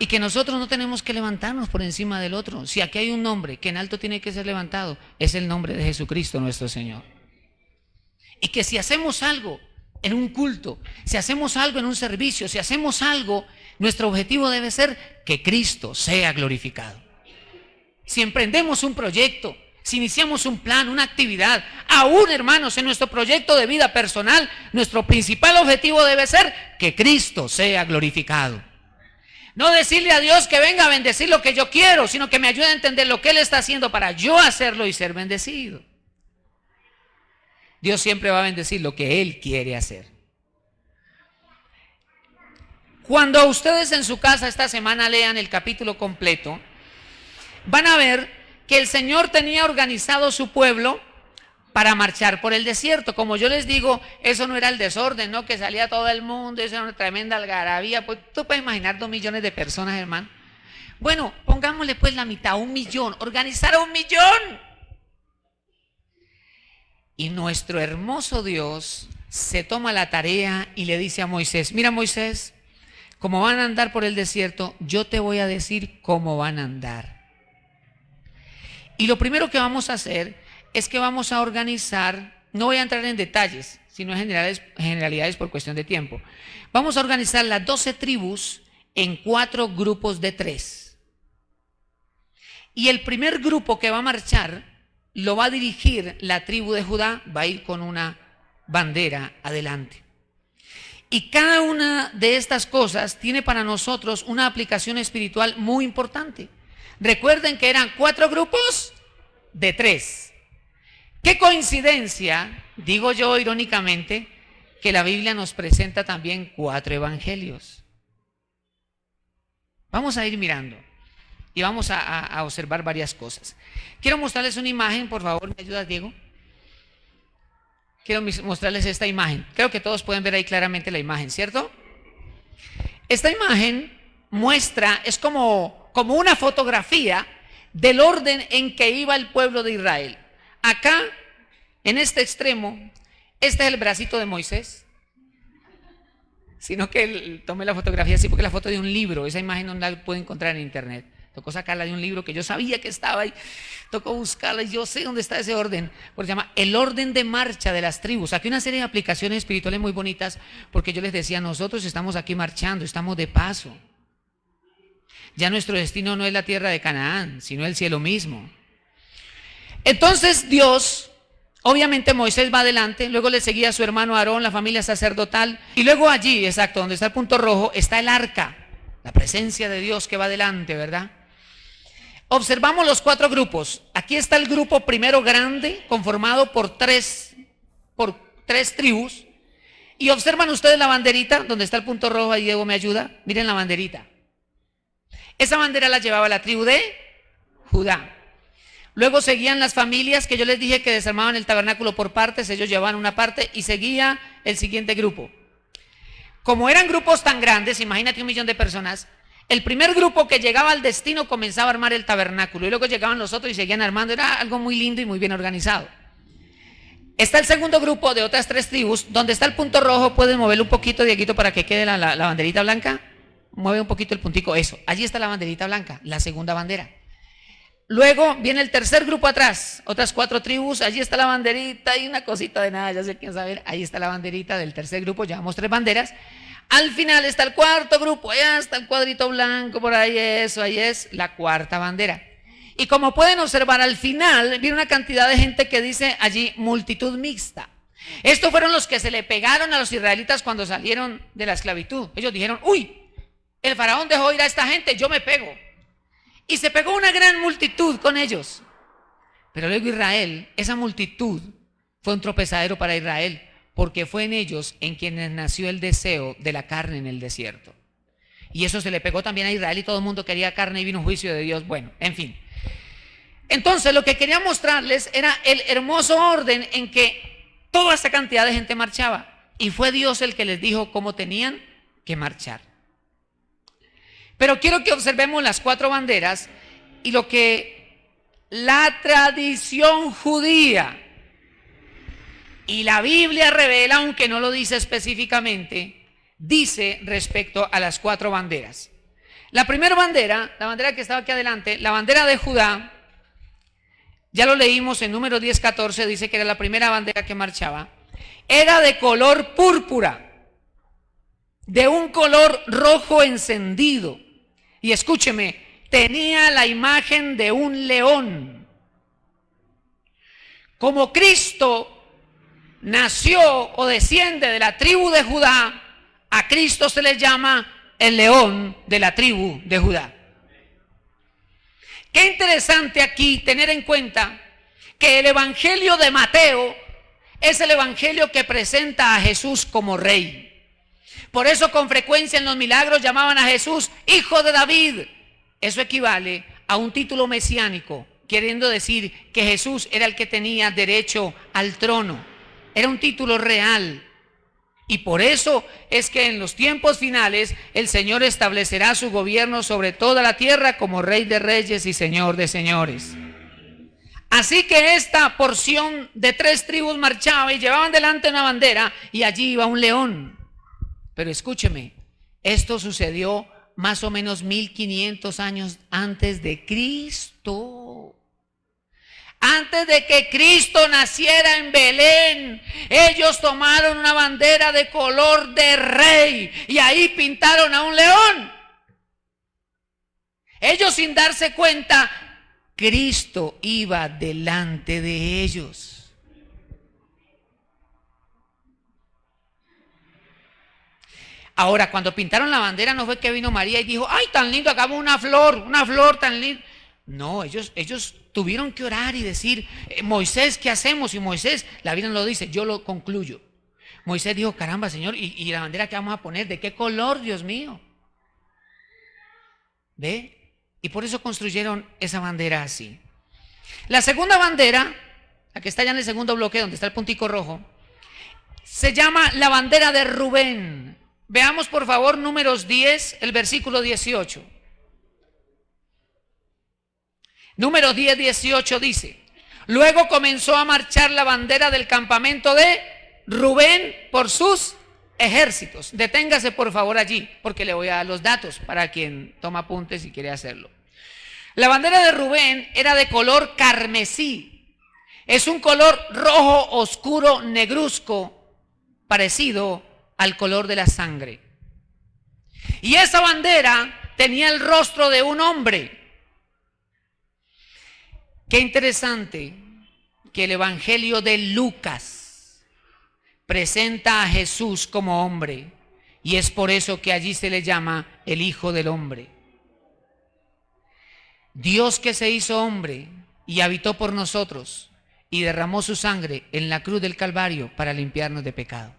Y que nosotros no tenemos que levantarnos por encima del otro. Si aquí hay un nombre que en alto tiene que ser levantado, es el nombre de Jesucristo nuestro Señor. Y que si hacemos algo en un culto, si hacemos algo en un servicio, si hacemos algo, nuestro objetivo debe ser que Cristo sea glorificado. Si emprendemos un proyecto, si iniciamos un plan, una actividad, aún, hermanos, en nuestro proyecto de vida personal, nuestro principal objetivo debe ser que Cristo sea glorificado. No decirle a Dios que venga a bendecir lo que yo quiero, sino que me ayude a entender lo que Él está haciendo para yo hacerlo y ser bendecido. Dios siempre va a bendecir lo que Él quiere hacer. Cuando ustedes en su casa esta semana lean el capítulo completo, van a ver que el Señor tenía organizado su pueblo para marchar por el desierto. Como yo les digo, eso no era el desorden, ¿no?, que salía todo el mundo, eso era una tremenda algarabía. Pues tú puedes imaginar 2 millones de personas, hermano. Bueno, pongámosle pues la mitad, 1 millón, organizar a 1 millón. Y nuestro hermoso Dios se toma la tarea y le dice a Moisés: mira, Moisés, como van a andar por el desierto, yo te voy a decir cómo van a andar. Y lo primero que vamos a hacer es que vamos a organizar, no voy a entrar en detalles, sino en generalidades por cuestión de tiempo. Vamos a organizar las 12 tribus en 4 grupos de 3. Y el primer grupo que va a marchar lo va a dirigir la tribu de Judá, va a ir con una bandera adelante. Y cada una de estas cosas tiene para nosotros una aplicación espiritual muy importante. Recuerden que eran 4 grupos de 3. Qué coincidencia, digo yo irónicamente, que la Biblia nos presenta también 4 evangelios. Vamos a ir mirando y vamos a observar varias cosas. Quiero mostrarles una imagen, por favor, ¿me ayudas, Diego? Quiero mostrarles esta imagen. Creo que todos pueden ver ahí claramente la imagen, ¿cierto? Esta imagen muestra, es como una fotografía del orden en que iba el pueblo de Israel. Acá, en este extremo, este es el bracito de Moisés. Sino que tomé la fotografía así porque la foto de un libro, esa imagen no la puedo encontrar en internet. Tocó sacarla de un libro que yo sabía que estaba ahí. Tocó buscarla y yo sé dónde está ese orden. Porque se llama el orden de marcha de las tribus. Aquí hay una serie de aplicaciones espirituales muy bonitas, porque yo les decía, nosotros estamos aquí marchando, estamos de paso. Ya nuestro destino no es la tierra de Canaán, sino el cielo mismo. Entonces Dios, obviamente Moisés va adelante, luego le seguía a su hermano Aarón, la familia sacerdotal, y luego allí, exacto, donde está el punto rojo, está el arca, la presencia de Dios que va adelante, ¿verdad? Observamos los 4 grupos. Aquí está el grupo primero grande, conformado por tres tribus, y observan ustedes la banderita, donde está el punto rojo, ahí Diego me ayuda, miren la banderita. Esa bandera la llevaba la tribu de Judá. Luego seguían las familias que yo les dije que desarmaban el tabernáculo por partes, ellos llevaban una parte y seguía el siguiente grupo. Como eran grupos tan grandes, imagínate 1 millón de personas, el primer grupo que llegaba al destino comenzaba a armar el tabernáculo y luego llegaban los otros y seguían armando, era algo muy lindo y muy bien organizado. Está el segundo grupo de otras 3 tribus, donde está el punto rojo, puedes moverlo un poquito, Dieguito, para que quede la banderita blanca, mueve un poquito el puntico, eso, allí está la banderita blanca, la segunda bandera. Luego viene el tercer grupo atrás, otras 4 tribus, allí está la banderita y una cosita de nada, ya sé quién sabe, ahí está la banderita del tercer grupo, llevamos 3 banderas. Al final está el cuarto grupo, allá está el cuadrito blanco, por ahí eso, ahí es la cuarta bandera. Y como pueden observar, al final viene una cantidad de gente que dice allí multitud mixta. Estos fueron los que se le pegaron a los israelitas cuando salieron de la esclavitud. Ellos dijeron, uy, el faraón dejó ir a esta gente, yo me pego. Y se pegó una gran multitud con ellos. Pero luego Israel, esa multitud fue un tropezadero para Israel, porque fue en ellos en quienes nació el deseo de la carne en el desierto. Y eso se le pegó también a Israel y todo el mundo quería carne y vino un juicio de Dios. Bueno, en fin. Entonces lo que quería mostrarles era el hermoso orden en que toda esta cantidad de gente marchaba. Y fue Dios el que les dijo cómo tenían que marchar. Pero quiero que observemos las 4 banderas y lo que la tradición judía y la Biblia revela, aunque no lo dice específicamente, dice respecto a las 4 banderas. La primera bandera, la bandera que estaba aquí adelante, la bandera de Judá, ya lo leímos en Números 10:14, dice que era la primera bandera que marchaba, era de color púrpura, de un color rojo encendido. Y escúcheme, tenía la imagen de un león. Como Cristo nació o desciende de la tribu de Judá, a Cristo se le llama el león de la tribu de Judá. Qué interesante aquí tener en cuenta que el evangelio de Mateo es el evangelio que presenta a Jesús como rey. Por eso con frecuencia en los milagros llamaban a Jesús hijo de David. Eso equivale a un título mesiánico, queriendo decir que Jesús era el que tenía derecho al trono. Era un título real. Y por eso es que en los tiempos finales el Señor establecerá su gobierno sobre toda la tierra como Rey de reyes y Señor de señores. Así que esta porción de 3 tribus marchaba y llevaban delante una bandera y allí iba un león. Pero escúcheme, esto sucedió más o menos 1500 años antes de Cristo. Antes de que Cristo naciera en Belén, ellos tomaron una bandera de color de rey y ahí pintaron a un león. Ellos sin darse cuenta, Cristo iba delante de ellos. Ahora, cuando pintaron la bandera, no fue que vino María y dijo, ¡ay, tan lindo, hagamos una flor tan linda! No, ellos tuvieron que orar y decir, Moisés, ¿qué hacemos? Y Moisés, la Biblia no lo dice, yo lo concluyo. Moisés dijo, caramba, Señor, ¿y la bandera que vamos a poner? ¿De qué color, Dios mío? ¿Ve? Y por eso construyeron esa bandera así. La segunda bandera, la que está allá en el segundo bloque, donde está el puntico rojo, se llama la bandera de Rubén. Veamos por favor Números 10, el versículo 18. Números 10, 18 dice, luego comenzó a marchar la bandera del campamento de Rubén por sus ejércitos. Deténgase por favor allí, porque le voy a dar los datos para quien toma apuntes y quiere hacerlo. La bandera de Rubén era de color carmesí. Es un color rojo oscuro negruzco, parecido al color de la sangre. Y esa bandera tenía el rostro de un hombre. Qué interesante que el Evangelio de Lucas presenta a Jesús como hombre, y es por eso que allí se le llama el Hijo del Hombre. Dios que se hizo hombre y habitó por nosotros y derramó su sangre en la cruz del Calvario para limpiarnos de pecado.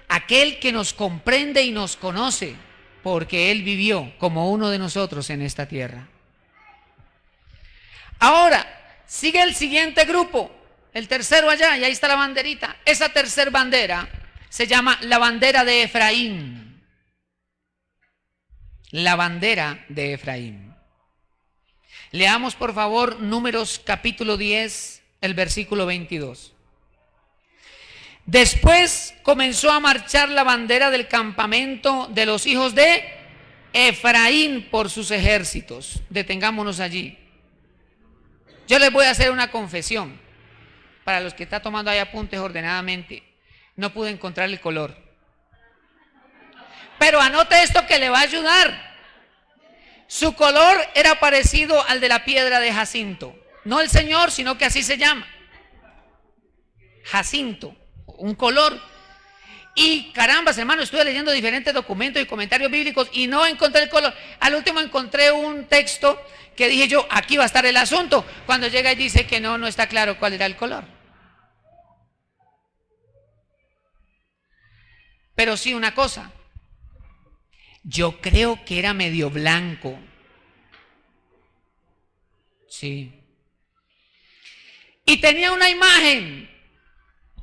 Aquel que nos comprende y nos conoce porque Él vivió como uno de nosotros en esta tierra. Ahora, sigue el siguiente grupo, el tercero allá, y ahí está la banderita. Esa tercera bandera se llama la bandera de Efraín. La bandera de Efraín. Leamos por favor Números capítulo 10, el versículo 22. Después comenzó a marchar la bandera del campamento de los hijos de Efraín por sus ejércitos. Detengámonos allí. Yo les voy a hacer una confesión. Para los que están tomando ahí apuntes ordenadamente, no pude encontrar el color. Pero anote esto que le va a ayudar. Su color era parecido al de la piedra de jacinto. No el Señor, sino que así se llama. Jacinto, un color. Y carambas, hermano, estuve leyendo diferentes documentos y comentarios bíblicos y no encontré el color. Al último encontré un texto que dije yo, aquí va a estar el asunto. Cuando llega y dice que no está claro cuál era el color. Pero sí una cosa, yo creo que era medio blanco. Sí. Y tenía una imagen.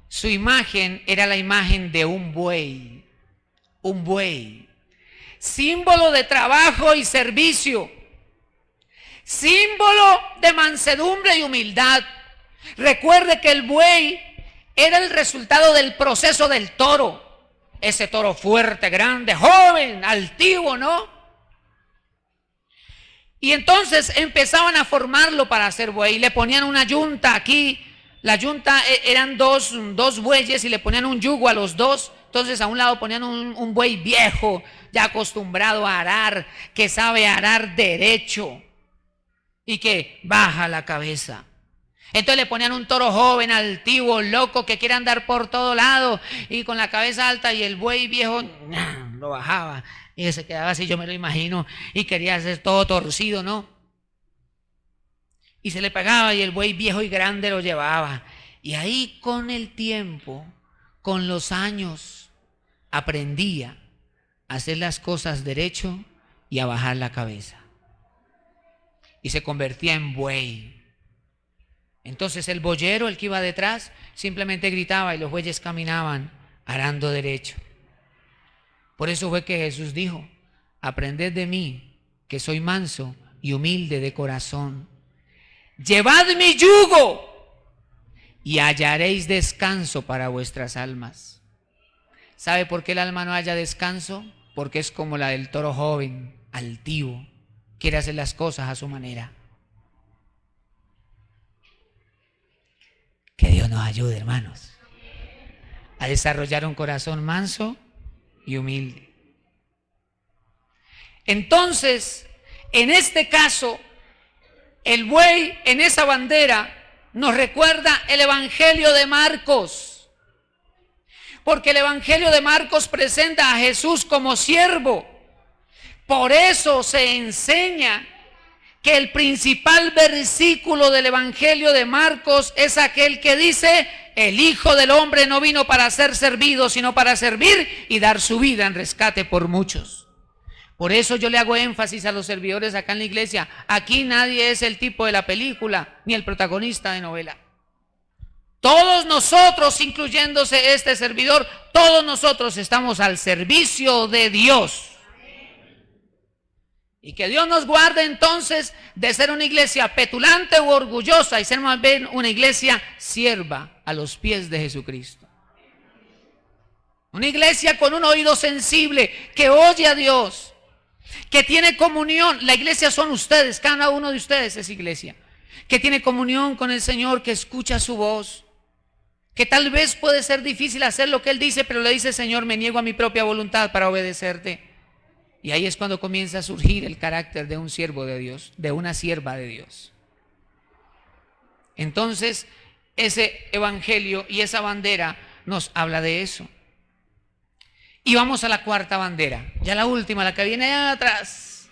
Su imagen era la imagen de un buey. Un buey. Símbolo de trabajo y servicio. Símbolo de mansedumbre y humildad. Recuerde que el buey era el resultado del proceso del toro. Ese toro fuerte, grande, joven, altivo, ¿no? Y entonces empezaban a formarlo para hacer buey. Le ponían una yunta aquí. La yunta eran dos bueyes y le ponían un yugo a los dos. Entonces a un lado ponían un buey viejo, ya acostumbrado a arar, que sabe arar derecho y que baja la cabeza. Entonces le ponían un toro joven, altivo, loco, que quiere andar por todo lado y con la cabeza alta, y el buey viejo lo bajaba y se quedaba así, yo me lo imagino, y quería hacer todo torcido, ¿no? Y se le pegaba y el buey viejo y grande lo llevaba. Y ahí con el tiempo, con los años, aprendía a hacer las cosas derecho y a bajar la cabeza. Y se convertía en buey. Entonces el boyero, el que iba detrás, simplemente gritaba y los bueyes caminaban arando derecho. Por eso fue que Jesús dijo, aprended de mí, que soy manso y humilde de corazón. Llevad mi yugo y hallaréis descanso para vuestras almas. ¿Sabe por qué el alma no halla descanso? Porque es como la del toro joven, altivo, quiere hacer las cosas a su manera. Que Dios nos ayude, hermanos, a desarrollar un corazón manso y humilde. Entonces, en este caso, el buey en esa bandera nos recuerda el Evangelio de Marcos, porque el Evangelio de Marcos presenta a Jesús como siervo. Por eso se enseña que el principal versículo del Evangelio de Marcos es aquel que dice, el Hijo del Hombre no vino para ser servido, sino para servir y dar su vida en rescate por muchos. Por eso yo le hago énfasis a los servidores acá en la iglesia. Aquí nadie es el tipo de la película, ni el protagonista de novela. Todos nosotros, incluyéndose este servidor, todos nosotros estamos al servicio de Dios. Y que Dios nos guarde entonces de ser una iglesia petulante u orgullosa y ser más bien una iglesia sierva a los pies de Jesucristo. Una iglesia con un oído sensible, que oye a Dios, que tiene comunión. La iglesia son ustedes, cada uno de ustedes es iglesia. Que tiene comunión con el Señor, que escucha su voz. Que tal vez puede ser difícil hacer lo que Él dice, pero le dice, Señor, me niego a mi propia voluntad para obedecerte. Y ahí es cuando comienza a surgir el carácter de un siervo de Dios, de una sierva de Dios. Entonces, ese evangelio y esa bandera nos habla de eso. Y vamos a la cuarta bandera, ya la última, la que viene atrás.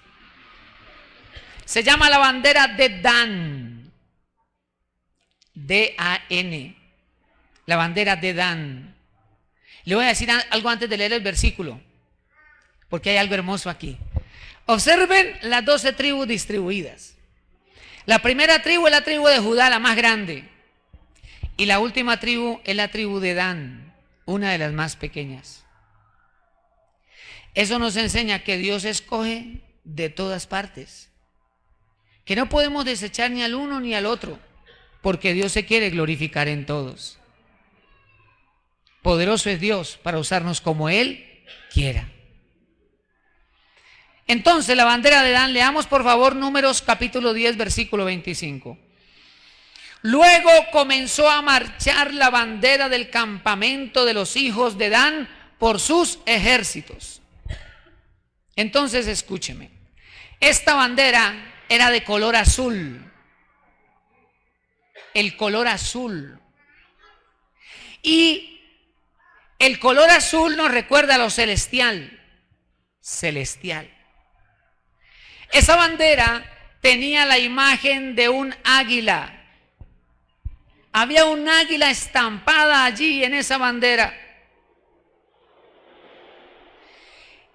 Se llama la bandera de Dan. D-A-N. La bandera de Dan. Le voy a decir algo antes de leer el versículo, porque hay algo hermoso aquí. Observen las 12 tribus distribuidas. La primera tribu es la tribu de Judá, la más grande. Y la última tribu es la tribu de Dan, una de las más pequeñas. Eso nos enseña que Dios escoge de todas partes, que no podemos desechar ni al uno ni al otro, porque Dios se quiere glorificar en todos. Poderoso es Dios para usarnos como Él quiera. Entonces, la bandera de Dan, leamos por favor Números capítulo 10, versículo 25. Luego comenzó a marchar la bandera del campamento de los hijos de Dan por sus ejércitos. Entonces, escúcheme. Esta bandera era de color azul. El color azul. Y el color azul nos recuerda a lo celestial. Celestial. Esa bandera tenía la imagen de un águila. Había un águila estampada allí en esa bandera.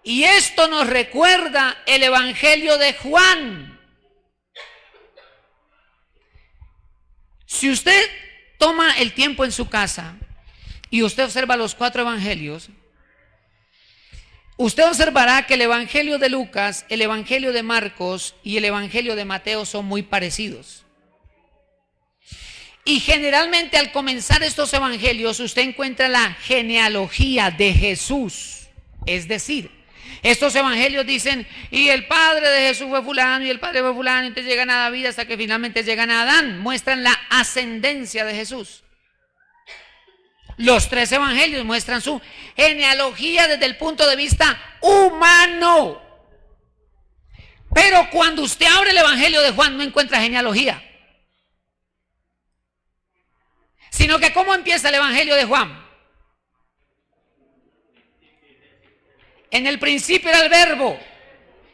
Y esto nos recuerda el Evangelio de Juan. Si usted toma el tiempo en su casa y usted observa los 4 evangelios, usted observará que el Evangelio de Lucas, el Evangelio de Marcos y el Evangelio de Mateo son muy parecidos. Y generalmente al comenzar estos evangelios usted encuentra la genealogía de Jesús. Es decir, estos evangelios dicen, y el padre de Jesús fue fulano, y el padre fue fulano, y entonces llegan a David hasta que finalmente llegan a Adán. Muestran la ascendencia de Jesús. Los 3 evangelios muestran su genealogía desde el punto de vista humano. Pero cuando usted abre el Evangelio de Juan no encuentra genealogía. Sino que ¿cómo empieza el Evangelio de Juan? En el principio era el verbo,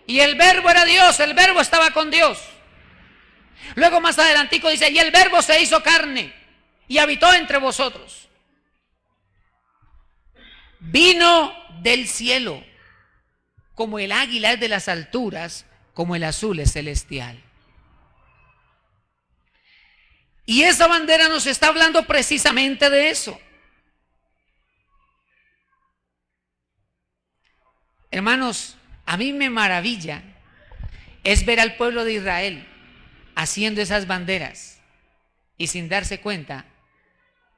y el verbo era Dios, el verbo estaba con Dios. Luego más adelantico dice, y el verbo se hizo carne, y habitó entre vosotros. Vino del cielo, como el águila es de las alturas, como el azul es celestial. Y esa bandera nos está hablando precisamente de eso. Hermanos, a mí me maravilla es ver al pueblo de Israel haciendo esas banderas y sin darse cuenta,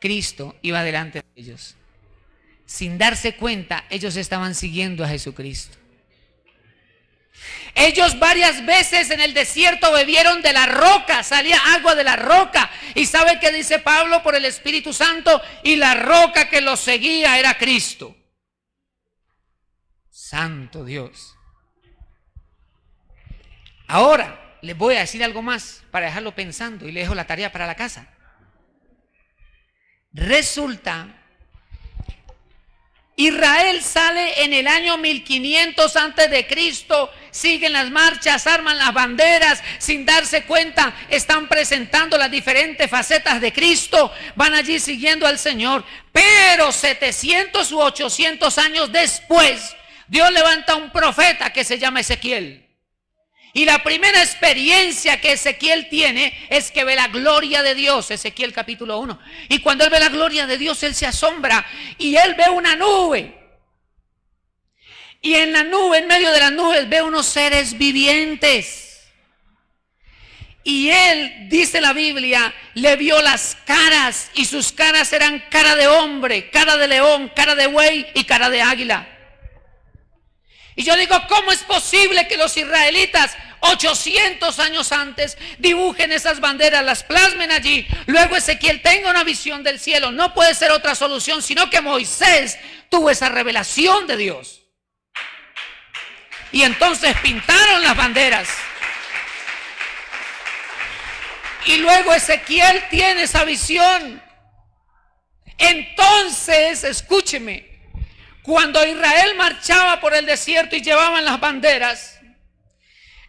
Cristo iba delante de ellos. Sin darse cuenta, ellos estaban siguiendo a Jesucristo. Ellos varias veces en el desierto bebieron de la roca, salía agua de la roca. ¿Y sabe qué dice Pablo por el Espíritu Santo? Y la roca que los seguía era Cristo. Santo Dios. Ahora les voy a decir algo más para dejarlo pensando y le dejo la tarea para la casa. Resulta, Israel sale en el año 1500 antes de Cristo, siguen las marchas, arman las banderas, sin darse cuenta están presentando las diferentes facetas de Cristo, van allí siguiendo al Señor. Pero 700 u 800 años después, Dios levanta un profeta que se llama Ezequiel. Y la primera experiencia que Ezequiel tiene es que ve la gloria de Dios, Ezequiel capítulo 1. Y cuando él ve la gloria de Dios, él se asombra y él ve una nube. Y en la nube, en medio de las nubes, ve unos seres vivientes. Y él, dice la Biblia, le vio las caras y sus caras eran cara de hombre, cara de león, cara de buey y cara de águila. Y yo digo, ¿cómo es posible que los israelitas 800 años antes dibujen esas banderas, las plasmen allí? Luego Ezequiel tenga una visión del cielo. No puede ser otra solución, sino que Moisés tuvo esa revelación de Dios. Y entonces pintaron las banderas. Y luego Ezequiel tiene esa visión. Entonces, escúcheme. Cuando Israel marchaba por el desierto y llevaban las banderas,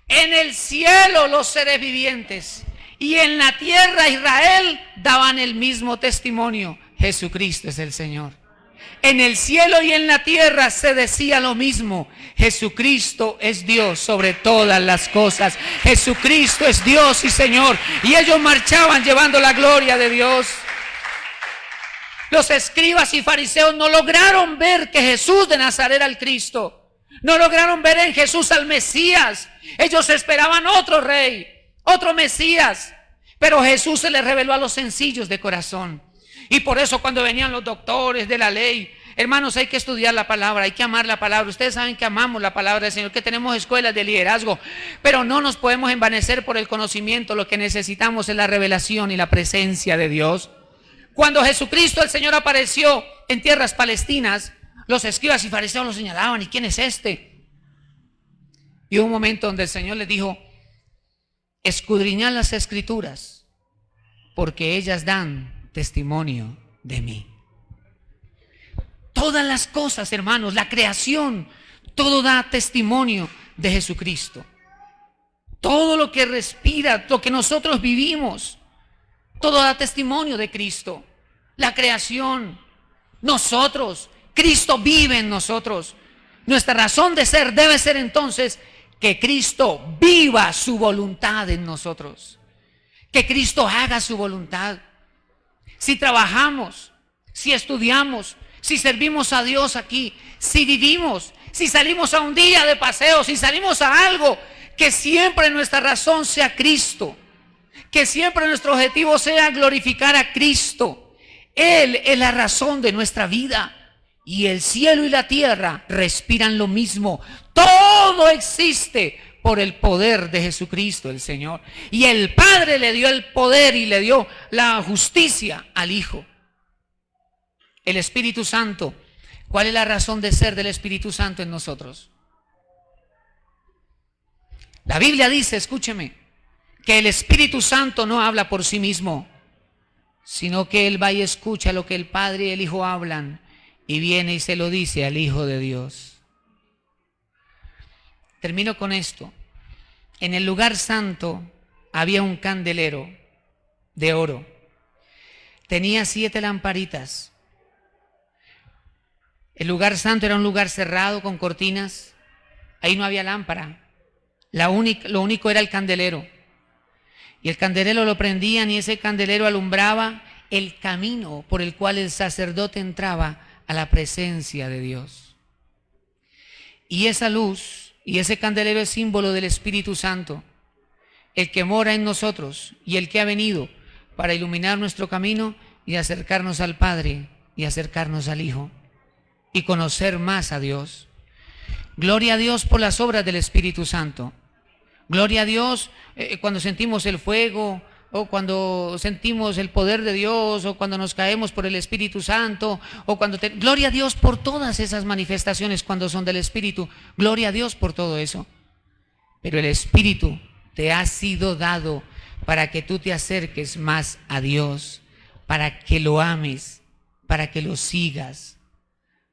en el cielo los seres vivientes y en la tierra Israel daban el mismo testimonio: Jesucristo es el Señor. En el cielo y en la tierra se decía lo mismo: Jesucristo es Dios sobre todas las cosas. Jesucristo es Dios y Señor. Y ellos marchaban llevando la gloria de Dios. Los escribas y fariseos no lograron ver que Jesús de Nazaret era el Cristo. No lograron ver en Jesús al Mesías. Ellos esperaban otro rey, otro Mesías. Pero Jesús se les reveló a los sencillos de corazón. Y por eso cuando venían los doctores de la ley, hermanos, hay que estudiar la palabra, hay que amar la palabra. Ustedes saben que amamos la palabra del Señor, que tenemos escuelas de liderazgo, pero no nos podemos envanecer por el conocimiento. Lo que necesitamos es la revelación y la presencia de Dios. Cuando Jesucristo el Señor apareció en tierras palestinas, los escribas y fariseos lo señalaban: ¿y quién es este? Y hubo un momento donde el Señor les dijo: escudriñad las escrituras, porque ellas dan testimonio de mí. Todas las cosas, hermanos, la creación, todo da testimonio de Jesucristo. Todo lo que respira, lo que nosotros vivimos, todo da testimonio de Cristo. La creación, nosotros, Cristo vive en nosotros. Nuestra razón de ser debe ser entonces que Cristo viva su voluntad en nosotros. Que Cristo haga su voluntad. Si trabajamos, si estudiamos, si servimos a Dios aquí, si vivimos, si salimos a un día de paseo, si salimos a algo, que siempre nuestra razón sea Cristo. Que siempre nuestro objetivo sea glorificar a Cristo. Él es la razón de nuestra vida. Y el cielo y la tierra respiran lo mismo. Todo existe por el poder de Jesucristo el Señor. Y el Padre le dio el poder y le dio la justicia al Hijo. El Espíritu Santo. ¿Cuál es la razón de ser del Espíritu Santo en nosotros? La Biblia dice, escúcheme, que el Espíritu Santo no habla por sí mismo, sino que Él va y escucha lo que el Padre y el Hijo hablan y viene y se lo dice al Hijo de Dios. Termino con esto. En el lugar santo había un candelero de oro. Tenía 7 lamparitas. El lugar santo era un lugar cerrado con cortinas. Ahí no había lámpara. Lo único era el candelero. Y el candelero lo prendían y ese candelero alumbraba el camino por el cual el sacerdote entraba a la presencia de Dios. Y esa luz y ese candelero es símbolo del Espíritu Santo, el que mora en nosotros y el que ha venido para iluminar nuestro camino y acercarnos al Padre y acercarnos al Hijo y conocer más a Dios. Gloria a Dios por las obras del Espíritu Santo. Gloria a Dios cuando sentimos el fuego, o cuando sentimos el poder de Dios, o cuando nos caemos por el Espíritu Santo, o gloria a Dios por todas esas manifestaciones cuando son del Espíritu. Gloria a Dios por todo eso. Pero el Espíritu te ha sido dado para que tú te acerques más a Dios, para que lo ames, para que lo sigas,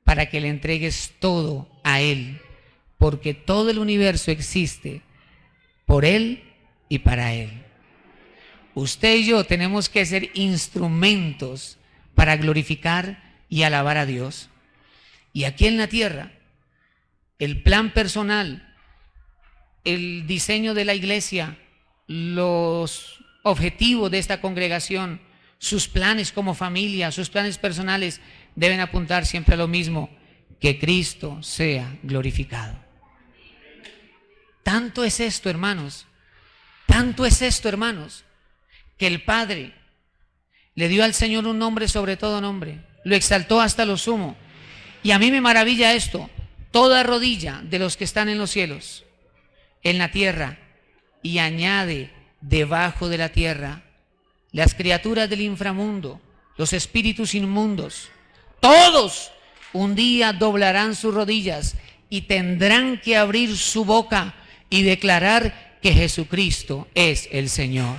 para que le entregues todo a Él, porque todo el universo existe por Él y para Él. Usted y yo tenemos que ser instrumentos para glorificar y alabar a Dios. Y aquí en la tierra, el plan personal, el diseño de la iglesia, los objetivos de esta congregación, sus planes como familia, sus planes personales, deben apuntar siempre a lo mismo: que Cristo sea glorificado. Tanto es esto, hermanos, que el Padre le dio al Señor un nombre sobre todo nombre, lo exaltó hasta lo sumo. Y a mí me maravilla esto: toda rodilla de los que están en los cielos, en la tierra, y añade debajo de la tierra, las criaturas del inframundo, los espíritus inmundos, todos un día doblarán sus rodillas y tendrán que abrir su boca y declarar que Jesucristo es el Señor.